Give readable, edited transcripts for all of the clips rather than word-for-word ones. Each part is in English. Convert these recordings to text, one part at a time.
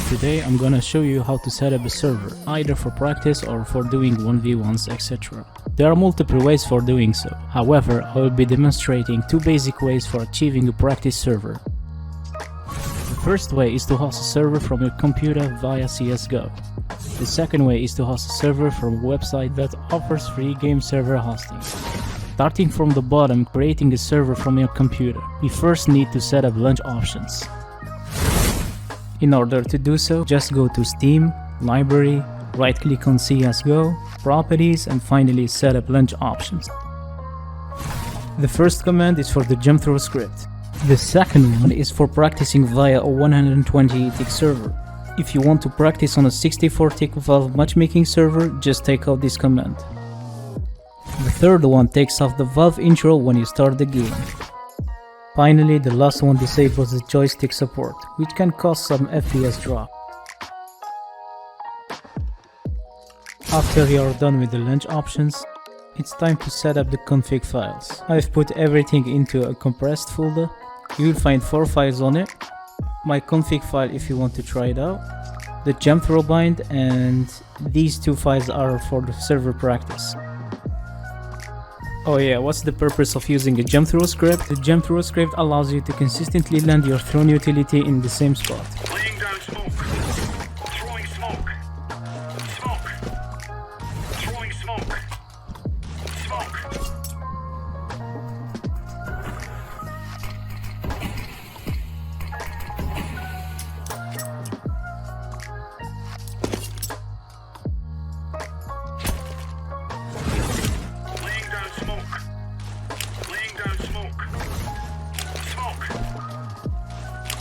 Today I'm gonna show you how to set up a server, either for practice or for doing 1v1s, etc. There are multiple ways for doing so. However, I will be demonstrating two basic ways for achieving a practice server. The first way is to host a server from your computer via CSGO. The second way is to host a server from a website that offers free game server hosting. Starting from the bottom, creating a server from your computer, we first need to set up launch options. In order to do so, just go to Steam, Library, right-click on CSGO, Properties, and finally set up launch options. The first command is for the jumpthrow script. The second one is for practicing via a 120 tick server. If you want to practice on a 64 tick Valve matchmaking server, just take out this command. The third one takes off the Valve intro when you start the game. Finally, the last one disables the joystick support, which can cause some FPS drop. After you are done with the launch options, it's time to set up the config files. I've put everything into a compressed folder. You will find 4 files on it. My config file if you want to try it out, the jumpthrow bind, and these 2 files are for the server practice. Oh yeah, what's the purpose of using a jumpthrow script? The jumpthrow script allows you to consistently land your thrown utility in the same spot. Laying down smoke. Throwing smoke. Smoke. Throwing smoke. Smoke. Laying down smoke. Laying down smoke. Smoke.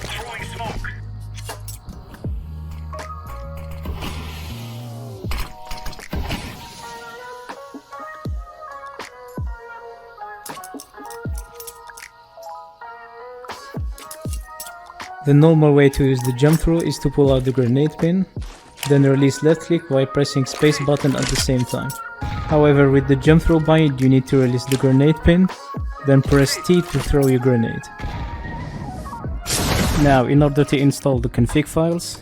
Throwing smoke. The normal way to use the jumpthrow is to pull out the grenade pin, then release left click while pressing space button at the same time. However, with the jumpthrow bind, you need to release the grenade pin, then press T to throw your grenade. Now, in order to install the config files,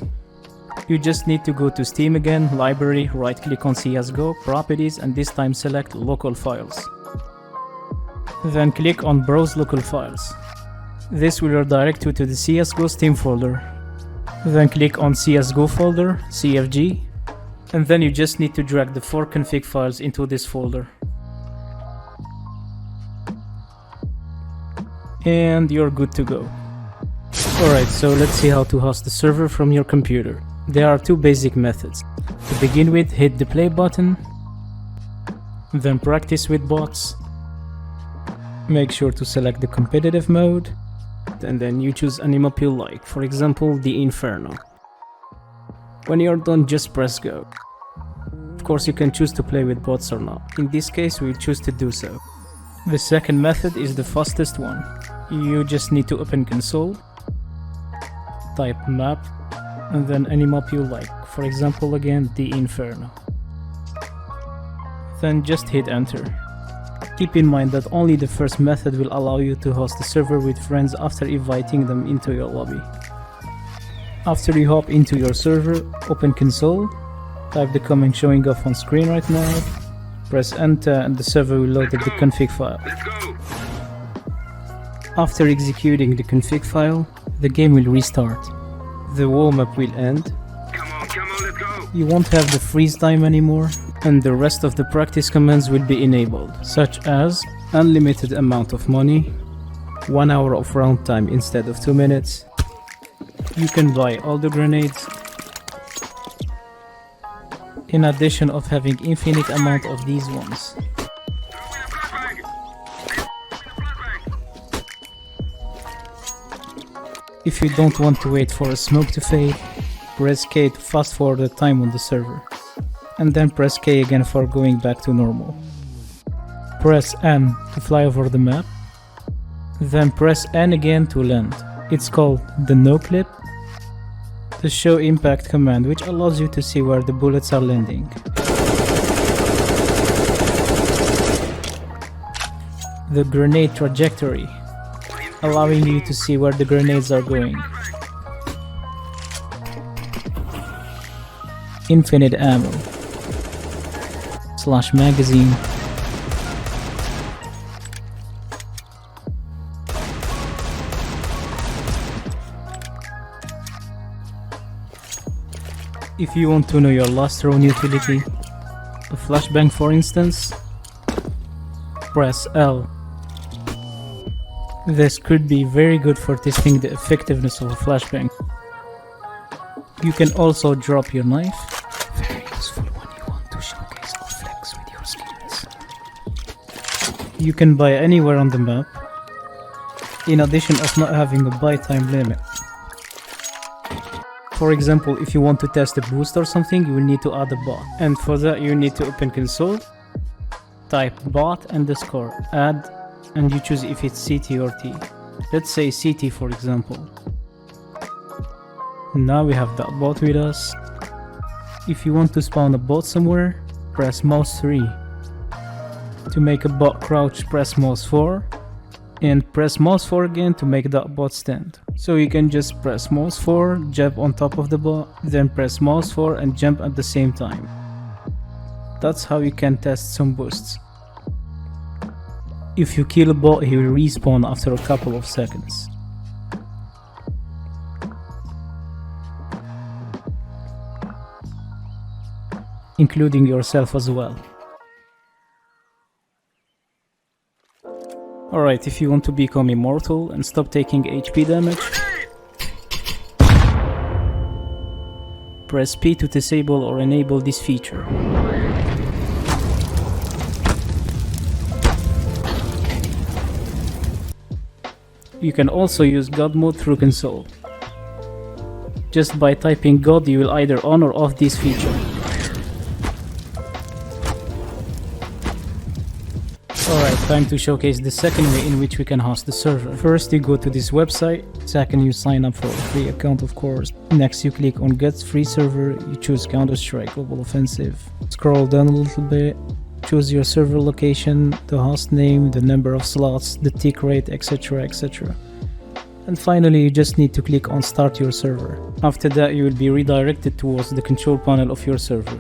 you just need to go to Steam again, Library, right click on CSGO, Properties, and this time select Local Files. Then click on Browse Local Files. This will redirect you to the CSGO Steam folder. Then click on CSGO folder, CFG, and then you just need to drag the 4 config files into this folder. And you're good to go. Alright, so let's see how to host the server from your computer. There are 2 basic methods. To begin with, hit the play button, then practice with bots. Make sure to select the competitive mode, and then you choose an map you like, for example the Inferno. When you're done, just press go. Of course, you can choose to play with bots or not. In this case, we choose to do so. The second method is the fastest one. You just need to open console, type map, and then any map you like, for example again the Inferno. Then just hit enter. Keep in mind that only the first method will allow you to host a server with friends after inviting them into your lobby. After you hop into your server, open console, type the command showing off on screen right now, press enter, and the server will load up the config file. Let's go. After executing the config file, the game will restart. The warm-up will end. Come on, let's go. You won't have the freeze time anymore, and the rest of the practice commands will be enabled, such as unlimited amount of money, 1 hour of round time instead of 2 minutes. You can buy all the grenades, in addition of having infinite amount of these ones. If you don't want to wait for a smoke to fade, press K to fast forward the time on the server, and then press K again for going back to normal. Press N to fly over the map, then press N again to land. It's called the no clip, the show impact command, which allows you to see where the bullets are landing. The grenade trajectory, allowing you to see where the grenades are going. infinite ammo, slash magazine, if you want to know your last thrown utility, a flashbang for instance, press L. This could be very good for testing the effectiveness of a flashbang. You can also drop your knife, very useful when you want to showcase or flex with your skills. You can buy anywhere on the map, in addition of not having a buy time limit. For example, if you want to test a boost or something, you will need to add a bot, and for that you need to open console, type bot and the score, add, and you choose if it's CT or T. Let's say CT for example. Now we have that bot with us. If you want to spawn a bot somewhere, press mouse 3. To make a bot crouch, press mouse 4. And press mouse 4 again to make that bot stand. So you can just press mouse 4, jump on top of the bot, then press mouse 4 and jump at the same time. That's how you can test some boosts. If you kill a bot, he will respawn after a couple of seconds. Including yourself as well. Alright, if you want to become immortal and stop taking HP damage, press P to disable or enable this feature. You can also use God mode through console. Just by typing God, you will either on or off this feature. Alright, time to showcase the second way in which we can host the server. First you go to this website, second you sign up for a free account of course. Next you click on get free server, you choose Counter-Strike Global Offensive. Scroll down a little bit, choose your server location, the host name, the number of slots, the tick rate, etc, etc. And finally you just need to click on start your server. After that you will be redirected towards the control panel of your server.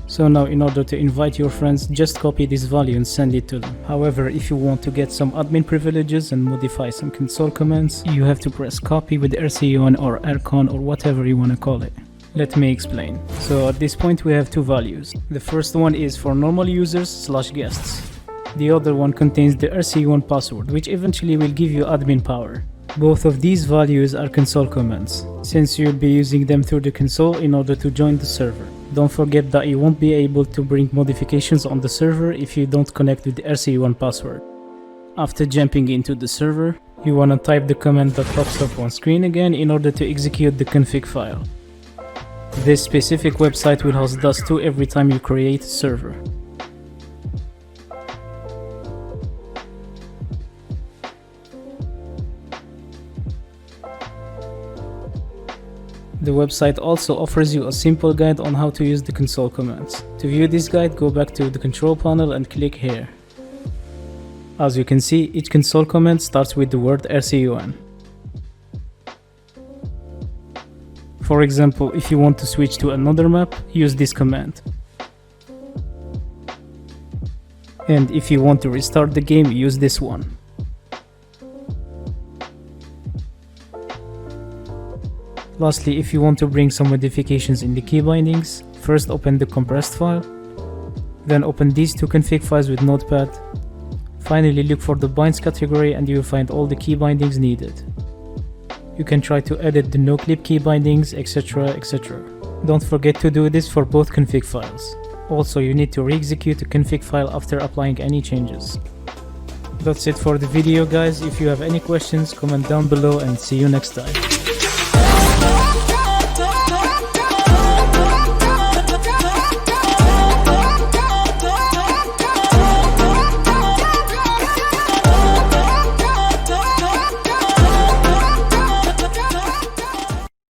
So now in order to invite your friends, just copy this value and send it to them. However, if you want to get some admin privileges and modify some console commands, you have to press copy with RC1 or RCon or whatever you want to call it. Let me explain. So at this point we have two values. The first one is for normal users / guests. The other one contains the RC1 password, which eventually will give you admin power. Both of these values are console commands, since you'll be using them through the console in order to join the server. Don't forget that you won't be able to bring modifications on the server if you don't connect with the RC1 password. After jumping into the server, you wanna type the command that pops up on screen again in order to execute the config file. This specific website will host Dust2 every time you create a server. The website also offers you a simple guide on how to use the console commands. To view this guide, go back to the control panel and click here. As you can see, each console command starts with the word RCUN. For example, if you want to switch to another map, use this command. And if you want to restart the game, use this one. Lastly, if you want to bring some modifications in the key bindings, first open the compressed file, then open these two config files with Notepad. Finally look for the binds category and you will find all the key bindings needed. You can try to edit the no-clip key bindings, etc, etc. Don't forget to do this for both config files. Also, you need to re-execute the config file after applying any changes. That's it for the video guys. If you have any questions, comment down below and see you next time.